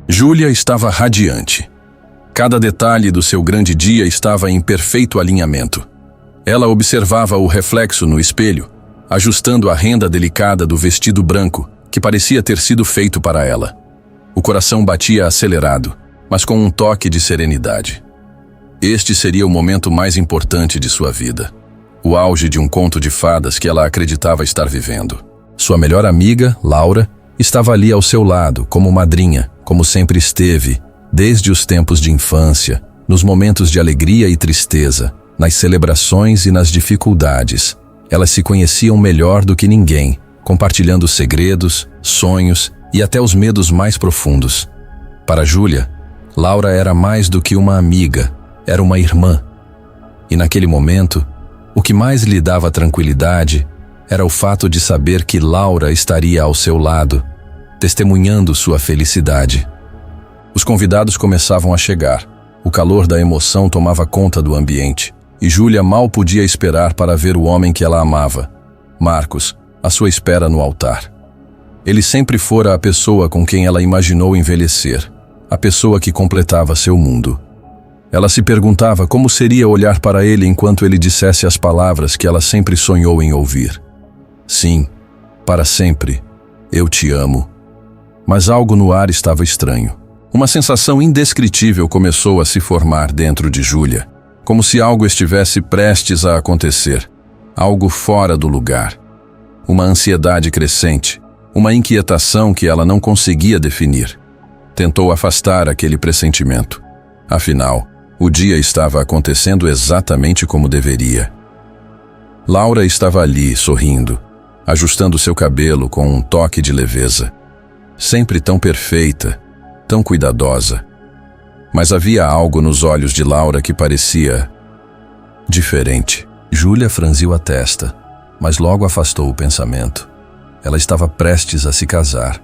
Júlia estava radiante. Cada detalhe do seu grande dia estava em perfeito alinhamento. Ela observava o reflexo no espelho, ajustando a renda delicada do vestido branco, que parecia ter sido feito para ela. O coração batia acelerado, mas com um toque de serenidade. Este seria o momento mais importante de sua vida. O auge de um conto de fadas que ela acreditava estar vivendo. Sua melhor amiga, Laura, estava ali ao seu lado, como madrinha, como sempre esteve, desde os tempos de infância, nos momentos de alegria e tristeza, nas celebrações e nas dificuldades. Elas se conheciam melhor do que ninguém, compartilhando segredos, sonhos e até os medos mais profundos. Para Júlia, Laura era mais do que uma amiga, era uma irmã. E naquele momento, o que mais lhe dava tranquilidade era o fato de saber que Laura estaria ao seu lado, testemunhando sua felicidade. Os convidados começavam a chegar. O calor da emoção tomava conta do ambiente, e Júlia mal podia esperar para ver o homem que ela amava, Marcos, à sua espera no altar. Ele sempre fora a pessoa com quem ela imaginou envelhecer, a pessoa que completava seu mundo. Ela se perguntava como seria olhar para ele enquanto ele dissesse as palavras que ela sempre sonhou em ouvir. Sim, para sempre, eu te amo. Mas algo no ar estava estranho. Uma sensação indescritível começou a se formar dentro de Júlia, como se algo estivesse prestes a acontecer, algo fora do lugar. Uma ansiedade crescente, uma inquietação que ela não conseguia definir. Tentou afastar aquele pressentimento. Afinal, o dia estava acontecendo exatamente como deveria. Laura estava ali, sorrindo, ajustando seu cabelo com um toque de leveza. Sempre tão perfeita, tão cuidadosa. Mas havia algo nos olhos de Laura que parecia diferente. Júlia franziu a testa, mas logo afastou o pensamento. Ela estava prestes a se casar.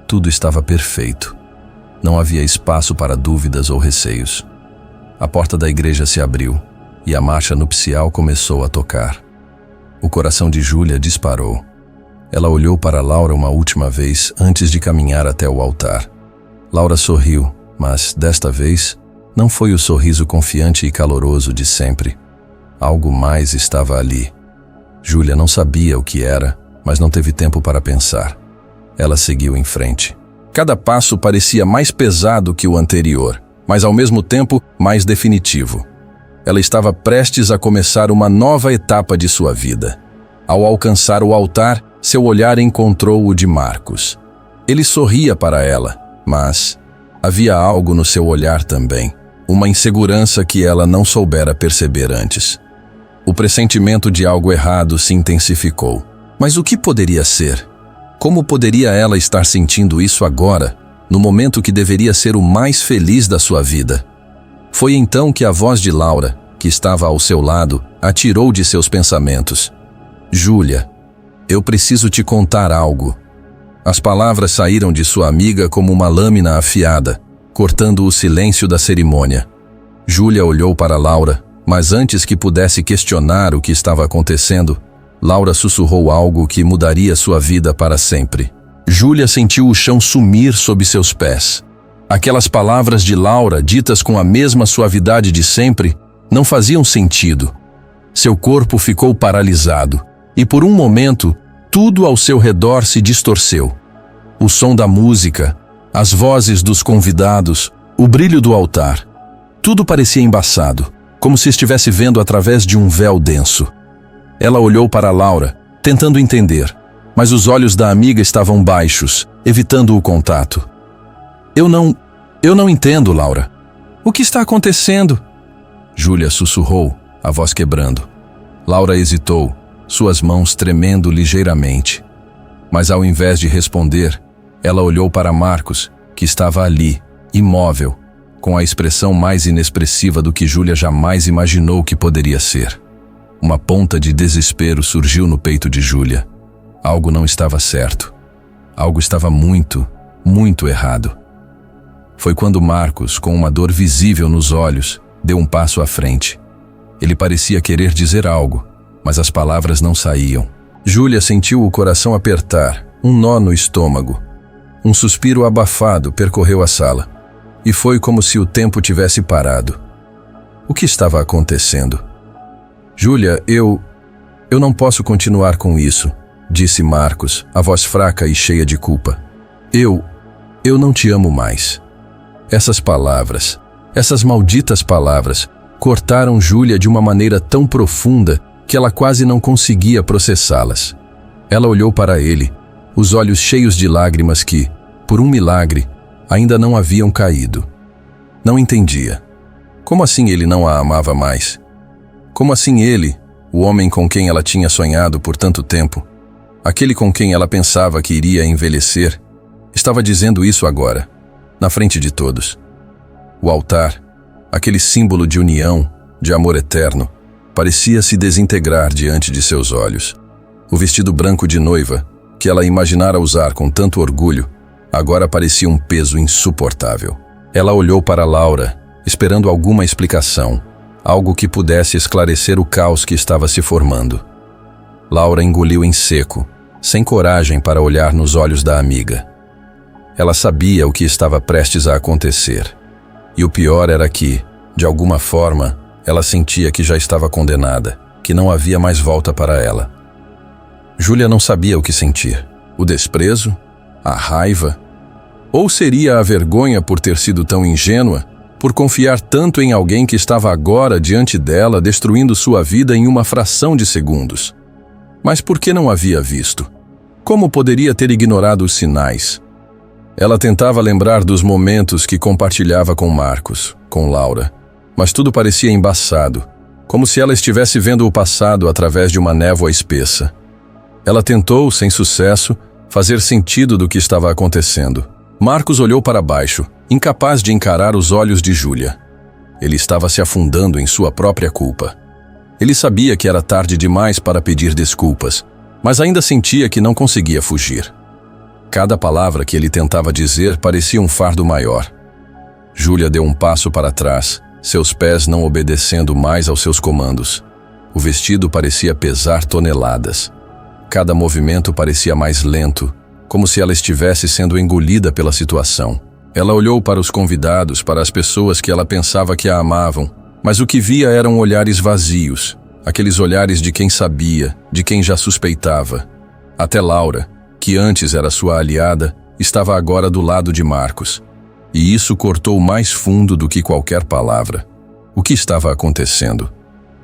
Tudo estava perfeito. Não havia espaço para dúvidas ou receios. A porta da igreja se abriu e a marcha nupcial começou a tocar. O coração de Júlia disparou. Ela olhou para Laura uma última vez antes de caminhar até o altar. Laura sorriu, mas, desta vez, não foi o sorriso confiante e caloroso de sempre. Algo mais estava ali. Júlia não sabia o que era, mas não teve tempo para pensar. Ela seguiu em frente. Cada passo parecia mais pesado que o anterior, mas ao mesmo tempo mais definitivo. Ela estava prestes a começar uma nova etapa de sua vida. Ao alcançar o altar, seu olhar encontrou o de Marcos. Ele sorria para ela, mas havia algo no seu olhar também, uma insegurança que ela não soubera perceber antes. O pressentimento de algo errado se intensificou. Mas o que poderia ser? Como poderia ela estar sentindo isso agora, no momento que deveria ser o mais feliz da sua vida? Foi então que a voz de Laura, que estava ao seu lado, a tirou de seus pensamentos. Júlia, eu preciso te contar algo. As palavras saíram de sua amiga como uma lâmina afiada, cortando o silêncio da cerimônia. Júlia olhou para Laura, mas antes que pudesse questionar o que estava acontecendo, Laura sussurrou algo que mudaria sua vida para sempre. Júlia sentiu o chão sumir sob seus pés. Aquelas palavras de Laura, ditas com a mesma suavidade de sempre, não faziam sentido. Seu corpo ficou paralisado, e por um momento, tudo ao seu redor se distorceu. O som da música, as vozes dos convidados, o brilho do altar. Tudo parecia embaçado, como se estivesse vendo através de um véu denso. Ela olhou para Laura, tentando entender, mas os olhos da amiga estavam baixos, evitando o contato. Eu não entendo, Laura. O que está acontecendo? Júlia sussurrou, a voz quebrando. Laura hesitou, suas mãos tremendo ligeiramente. Mas ao invés de responder, ela olhou para Marcos, que estava ali, imóvel, com a expressão mais inexpressiva do que Júlia jamais imaginou que poderia ser. Uma ponta de desespero surgiu no peito de Júlia. Algo não estava certo. Algo estava muito, muito errado. Foi quando Marcos, com uma dor visível nos olhos, deu um passo à frente. Ele parecia querer dizer algo, mas as palavras não saíam. Júlia sentiu o coração apertar, um nó no estômago. Um suspiro abafado percorreu a sala, e foi como se o tempo tivesse parado. O que estava acontecendo? Júlia, eu não posso continuar com isso, disse Marcos, a voz fraca e cheia de culpa. Eu não te amo mais. Essas palavras, essas malditas palavras, cortaram Júlia de uma maneira tão profunda que ela quase não conseguia processá-las. Ela olhou para ele, os olhos cheios de lágrimas que, por um milagre, ainda não haviam caído. Não entendia. Como assim ele não a amava mais? Como assim ele, o homem com quem ela tinha sonhado por tanto tempo, aquele com quem ela pensava que iria envelhecer, estava dizendo isso agora, na frente de todos? O altar, aquele símbolo de união, de amor eterno, parecia se desintegrar diante de seus olhos. O vestido branco de noiva, que ela imaginara usar com tanto orgulho, agora parecia um peso insuportável. Ela olhou para Laura, esperando alguma explicação, algo que pudesse esclarecer o caos que estava se formando. Laura engoliu em seco, sem coragem para olhar nos olhos da amiga. Ela sabia o que estava prestes a acontecer. E o pior era que, de alguma forma, ela sentia que já estava condenada, que não havia mais volta para ela. Júlia não sabia o que sentir. O desprezo? A raiva? Ou seria a vergonha por ter sido tão ingênua, por confiar tanto em alguém que estava agora diante dela, destruindo sua vida em uma fração de segundos? Mas por que não havia visto? Como poderia ter ignorado os sinais? Ela tentava lembrar dos momentos que compartilhava com Marcos, com Laura, mas tudo parecia embaçado, como se ela estivesse vendo o passado através de uma névoa espessa. Ela tentou, sem sucesso, fazer sentido do que estava acontecendo. Marcos olhou para baixo, incapaz de encarar os olhos de Júlia. Ele estava se afundando em sua própria culpa. Ele sabia que era tarde demais para pedir desculpas, mas ainda sentia que não conseguia fugir. Cada palavra que ele tentava dizer parecia um fardo maior. Júlia deu um passo para trás, seus pés não obedecendo mais aos seus comandos. O vestido parecia pesar toneladas. Cada movimento parecia mais lento, como se ela estivesse sendo engolida pela situação. Ela olhou para os convidados, para as pessoas que ela pensava que a amavam, mas o que via eram olhares vazios, aqueles olhares de quem sabia, de quem já suspeitava. Até Laura, que antes era sua aliada, estava agora do lado de Marcos. E isso cortou mais fundo do que qualquer palavra. O que estava acontecendo?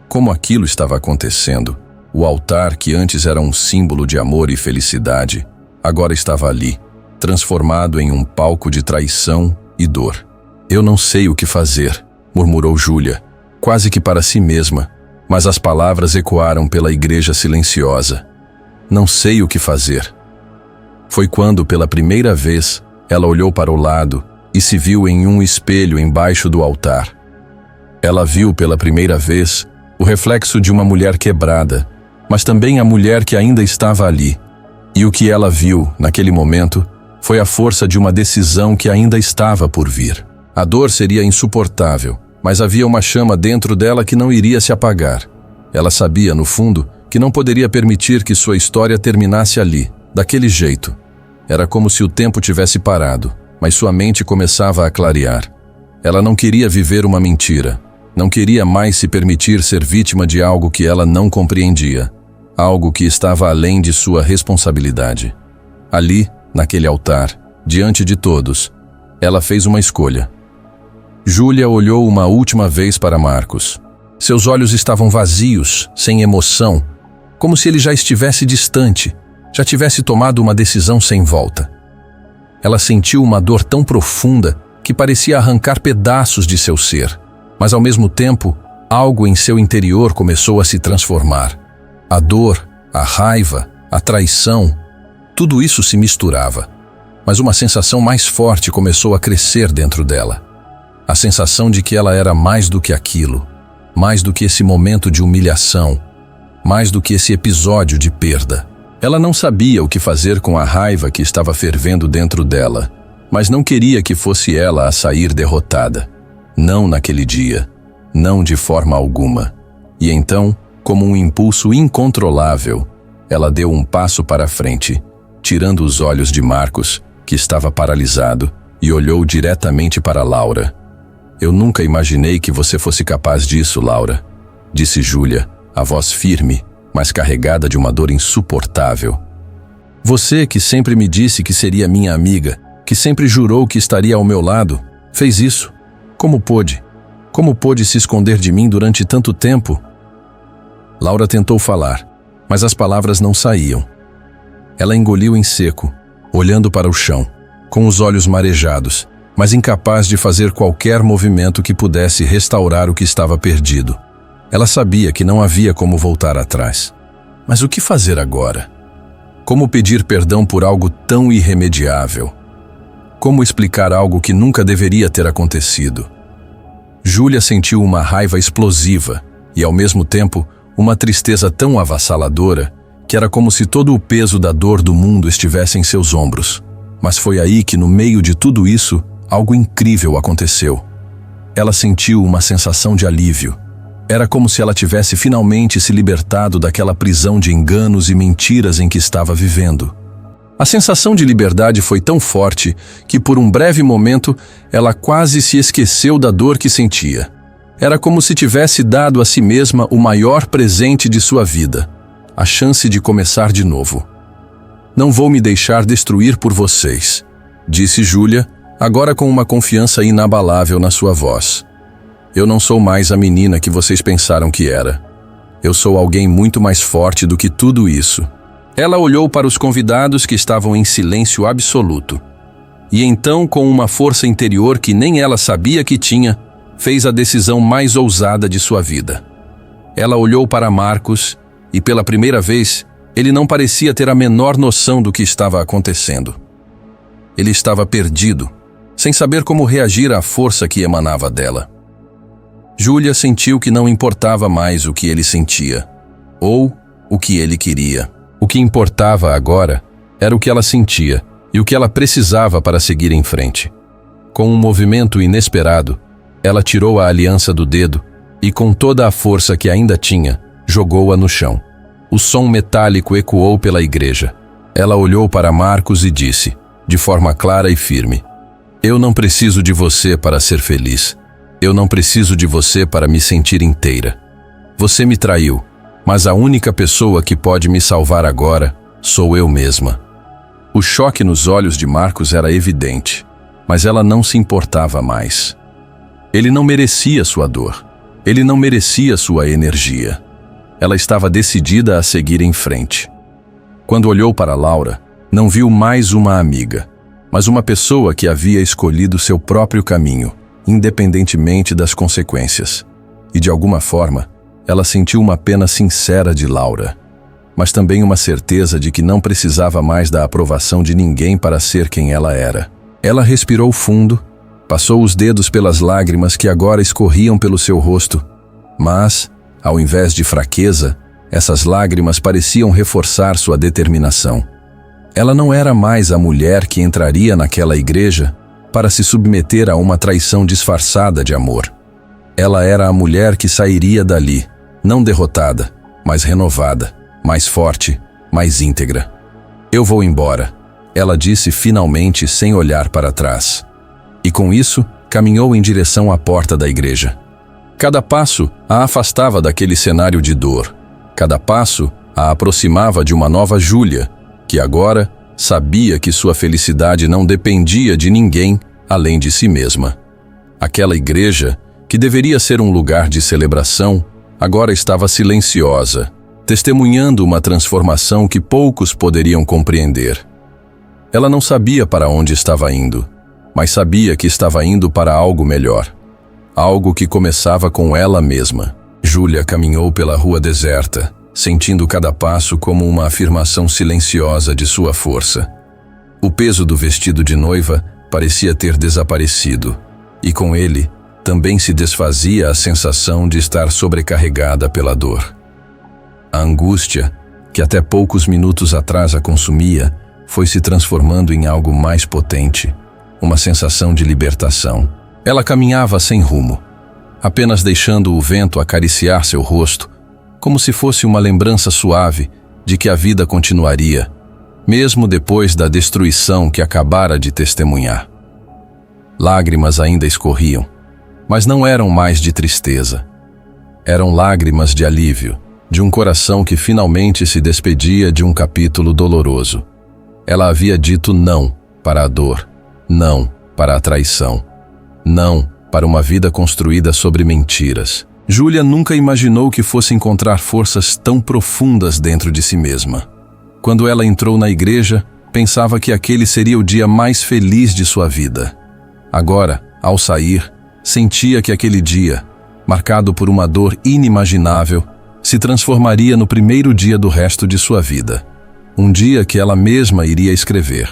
Como aquilo estava acontecendo? O altar, que antes era um símbolo de amor e felicidade, agora estava ali, transformado em um palco de traição e dor. Eu não sei o que fazer, murmurou Júlia, quase que para si mesma, mas as palavras ecoaram pela igreja silenciosa. Não sei o que fazer. Foi quando, pela primeira vez, ela olhou para o lado e se viu em um espelho embaixo do altar. Ela viu pela primeira vez o reflexo de uma mulher quebrada, mas também a mulher que ainda estava ali. E o que ela viu, naquele momento, foi a força de uma decisão que ainda estava por vir. A dor seria insuportável, mas havia uma chama dentro dela que não iria se apagar. Ela sabia, no fundo, que não poderia permitir que sua história terminasse ali, daquele jeito. Era como se o tempo tivesse parado, mas sua mente começava a clarear. Ela não queria viver uma mentira. Não queria mais se permitir ser vítima de algo que ela não compreendia. Algo que estava além de sua responsabilidade. Ali, naquele altar, diante de todos, ela fez uma escolha. Júlia olhou uma última vez para Marcos. Seus olhos estavam vazios, sem emoção, como se ele já estivesse distante, já tivesse tomado uma decisão sem volta. Ela sentiu uma dor tão profunda que parecia arrancar pedaços de seu ser, mas ao mesmo tempo, algo em seu interior começou a se transformar. A dor, a raiva, a traição, tudo isso se misturava, mas uma sensação mais forte começou a crescer dentro dela. A sensação de que ela era mais do que aquilo, mais do que esse momento de humilhação, mais do que esse episódio de perda. Ela não sabia o que fazer com a raiva que estava fervendo dentro dela, mas não queria que fosse ela a sair derrotada. Não naquele dia, não de forma alguma. E então, como um impulso incontrolável, ela deu um passo para frente, tirando os olhos de Marcos que estava paralisado, e olhou diretamente para Laura. Eu nunca imaginei que você fosse capaz disso, Laura, disse Júlia, a voz firme, mas carregada de uma dor insuportável. Você que sempre me disse que seria minha amiga, que sempre jurou que estaria ao meu lado, fez isso. Como pôde? Como pôde se esconder de mim durante tanto tempo? Laura tentou falar, mas as palavras não saíam. Ela engoliu em seco, olhando para o chão, com os olhos marejados, mas incapaz de fazer qualquer movimento que pudesse restaurar o que estava perdido. Ela sabia que não havia como voltar atrás. Mas o que fazer agora? Como pedir perdão por algo tão irremediável? Como explicar algo que nunca deveria ter acontecido? Júlia sentiu uma raiva explosiva e, ao mesmo tempo, uma tristeza tão avassaladora que era como se todo o peso da dor do mundo estivesse em seus ombros. Mas foi aí que, no meio de tudo isso, algo incrível aconteceu. Ela sentiu uma sensação de alívio. Era como se ela tivesse finalmente se libertado daquela prisão de enganos e mentiras em que estava vivendo. A sensação de liberdade foi tão forte que, por um breve momento, ela quase se esqueceu da dor que sentia. Era como se tivesse dado a si mesma o maior presente de sua vida, a chance de começar de novo. Não vou me deixar destruir por vocês, disse Júlia, agora com uma confiança inabalável na sua voz. Eu não sou mais a menina que vocês pensaram que era. Eu sou alguém muito mais forte do que tudo isso. Ela olhou para os convidados que estavam em silêncio absoluto. E então, com uma força interior que nem ela sabia que tinha, fez a decisão mais ousada de sua vida. Ela olhou para Marcos e, pela primeira vez, ele não parecia ter a menor noção do que estava acontecendo. Ele estava perdido, sem saber como reagir à força que emanava dela. Júlia sentiu que não importava mais o que ele sentia, ou o que ele queria. O que importava agora era o que ela sentia e o que ela precisava para seguir em frente. Com um movimento inesperado, ela tirou a aliança do dedo e, com toda a força que ainda tinha, jogou-a no chão. O som metálico ecoou pela igreja. Ela olhou para Marcos e disse, de forma clara e firme: Eu não preciso de você para ser feliz. Eu não preciso de você para me sentir inteira. Você me traiu, mas a única pessoa que pode me salvar agora sou eu mesma. O choque nos olhos de Marcos era evidente, mas ela não se importava mais. Ele não merecia sua dor. Ele não merecia sua energia. Ela estava decidida a seguir em frente. Quando olhou para Laura, não viu mais uma amiga, mas uma pessoa que havia escolhido seu próprio caminho, independentemente das consequências. E, de alguma forma, ela sentiu uma pena sincera de Laura, mas também uma certeza de que não precisava mais da aprovação de ninguém para ser quem ela era. Ela respirou fundo, passou os dedos pelas lágrimas que agora escorriam pelo seu rosto, mas, ao invés de fraqueza, essas lágrimas pareciam reforçar sua determinação. Ela não era mais a mulher que entraria naquela igreja para se submeter a uma traição disfarçada de amor. Ela era a mulher que sairia dali, não derrotada, mas renovada, mais forte, mais íntegra. Eu vou embora, ela disse finalmente sem olhar para trás. E com isso, caminhou em direção à porta da igreja. Cada passo a afastava daquele cenário de dor. Cada passo a aproximava de uma nova Júlia, que agora sabia que sua felicidade não dependia de ninguém além de si mesma. Aquela igreja, que deveria ser um lugar de celebração, agora estava silenciosa, testemunhando uma transformação que poucos poderiam compreender. Ela não sabia para onde estava indo, mas sabia que estava indo para algo melhor. Algo que começava com ela mesma. Júlia caminhou pela rua deserta, sentindo cada passo como uma afirmação silenciosa de sua força. O peso do vestido de noiva parecia ter desaparecido, e com ele também se desfazia a sensação de estar sobrecarregada pela dor. A angústia, que até poucos minutos atrás a consumia, foi se transformando em algo mais potente, uma sensação de libertação. Ela caminhava sem rumo, apenas deixando o vento acariciar seu rosto, como se fosse uma lembrança suave de que a vida continuaria, mesmo depois da destruição que acabara de testemunhar. Lágrimas ainda escorriam, mas não eram mais de tristeza. Eram lágrimas de alívio, de um coração que finalmente se despedia de um capítulo doloroso. Ela havia dito não para a dor, não para a traição, não para uma vida construída sobre mentiras. Júlia nunca imaginou que fosse encontrar forças tão profundas dentro de si mesma. Quando ela entrou na igreja, pensava que aquele seria o dia mais feliz de sua vida. Agora, ao sair, sentia que aquele dia, marcado por uma dor inimaginável, se transformaria no primeiro dia do resto de sua vida. Um dia que ela mesma iria escrever.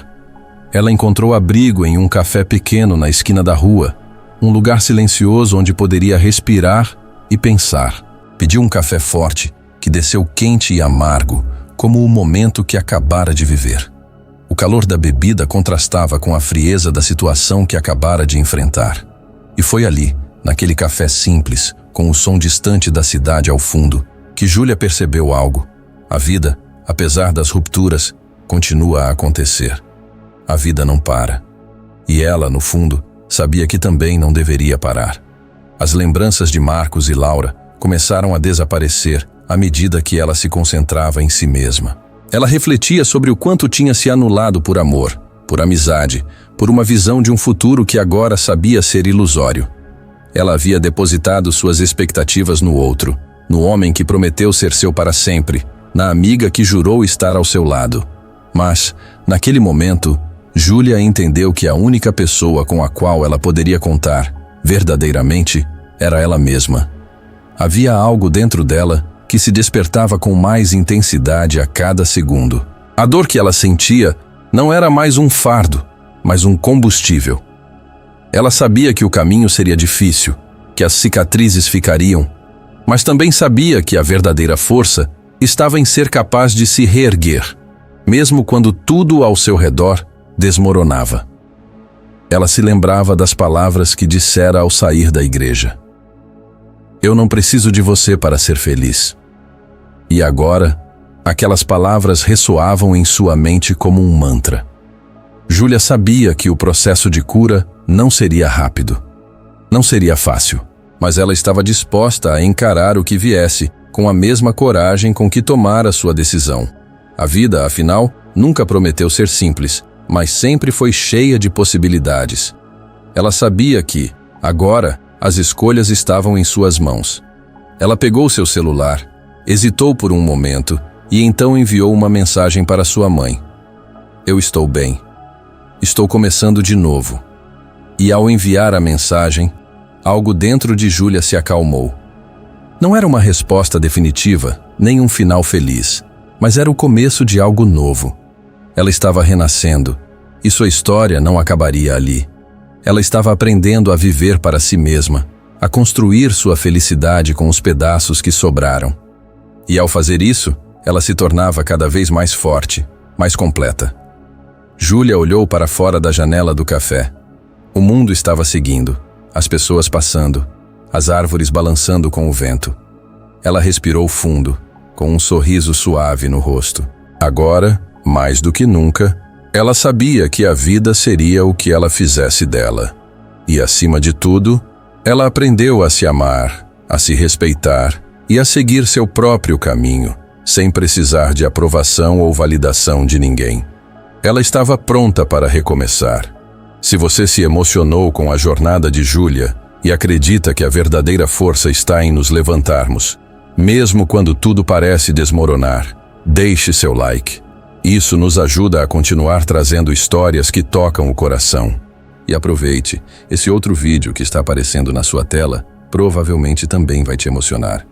Ela encontrou abrigo em um café pequeno na esquina da rua, um lugar silencioso onde poderia respirar e pensar. Pediu um café forte, que desceu quente e amargo, como o momento que acabara de viver. O calor da bebida contrastava com a frieza da situação que acabara de enfrentar. E foi ali, naquele café simples, com o som distante da cidade ao fundo, que Júlia percebeu algo. A vida, apesar das rupturas, continua a acontecer. A vida não para. E ela, no fundo, sabia que também não deveria parar. As lembranças de Marcos e Laura começaram a desaparecer à medida que ela se concentrava em si mesma. Ela refletia sobre o quanto tinha se anulado por amor, por amizade, por uma visão de um futuro que agora sabia ser ilusório. Ela havia depositado suas expectativas no outro, no homem que prometeu ser seu para sempre, na amiga que jurou estar ao seu lado. Mas, naquele momento, Júlia entendeu que a única pessoa com a qual ela poderia contar, verdadeiramente, era ela mesma. Havia algo dentro dela que se despertava com mais intensidade a cada segundo. A dor que ela sentia não era mais um fardo, mas um combustível. Ela sabia que o caminho seria difícil, que as cicatrizes ficariam, mas também sabia que a verdadeira força estava em ser capaz de se reerguer, mesmo quando tudo ao seu redor desmoronava. Ela se lembrava das palavras que dissera ao sair da igreja. Eu não preciso de você para ser feliz. E agora, aquelas palavras ressoavam em sua mente como um mantra. Júlia sabia que o processo de cura não seria rápido. Não seria fácil, mas ela estava disposta a encarar o que viesse com a mesma coragem com que tomara sua decisão. A vida, afinal, nunca prometeu ser simples, mas sempre foi cheia de possibilidades. Ela sabia que, agora, as escolhas estavam em suas mãos. Ela pegou seu celular, hesitou por um momento e então enviou uma mensagem para sua mãe. Eu estou bem. Estou começando de novo. E ao enviar a mensagem, algo dentro de Júlia se acalmou. Não era uma resposta definitiva, nem um final feliz, mas era o começo de algo novo. Ela estava renascendo, e sua história não acabaria ali. Ela estava aprendendo a viver para si mesma, a construir sua felicidade com os pedaços que sobraram. E ao fazer isso, ela se tornava cada vez mais forte, mais completa. Júlia olhou para fora da janela do café. O mundo estava seguindo, as pessoas passando, as árvores balançando com o vento. Ela respirou fundo, com um sorriso suave no rosto. Agora, mais do que nunca, ela sabia que a vida seria o que ela fizesse dela. E, acima de tudo, ela aprendeu a se amar, a se respeitar e a seguir seu próprio caminho, sem precisar de aprovação ou validação de ninguém. Ela estava pronta para recomeçar. Se você se emocionou com a jornada de Júlia e acredita que a verdadeira força está em nos levantarmos, mesmo quando tudo parece desmoronar, deixe seu like. Isso nos ajuda a continuar trazendo histórias que tocam o coração. E aproveite, esse outro vídeo que está aparecendo na sua tela provavelmente também vai te emocionar.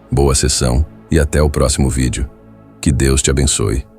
Boa sessão e até o próximo vídeo. Que Deus te abençoe.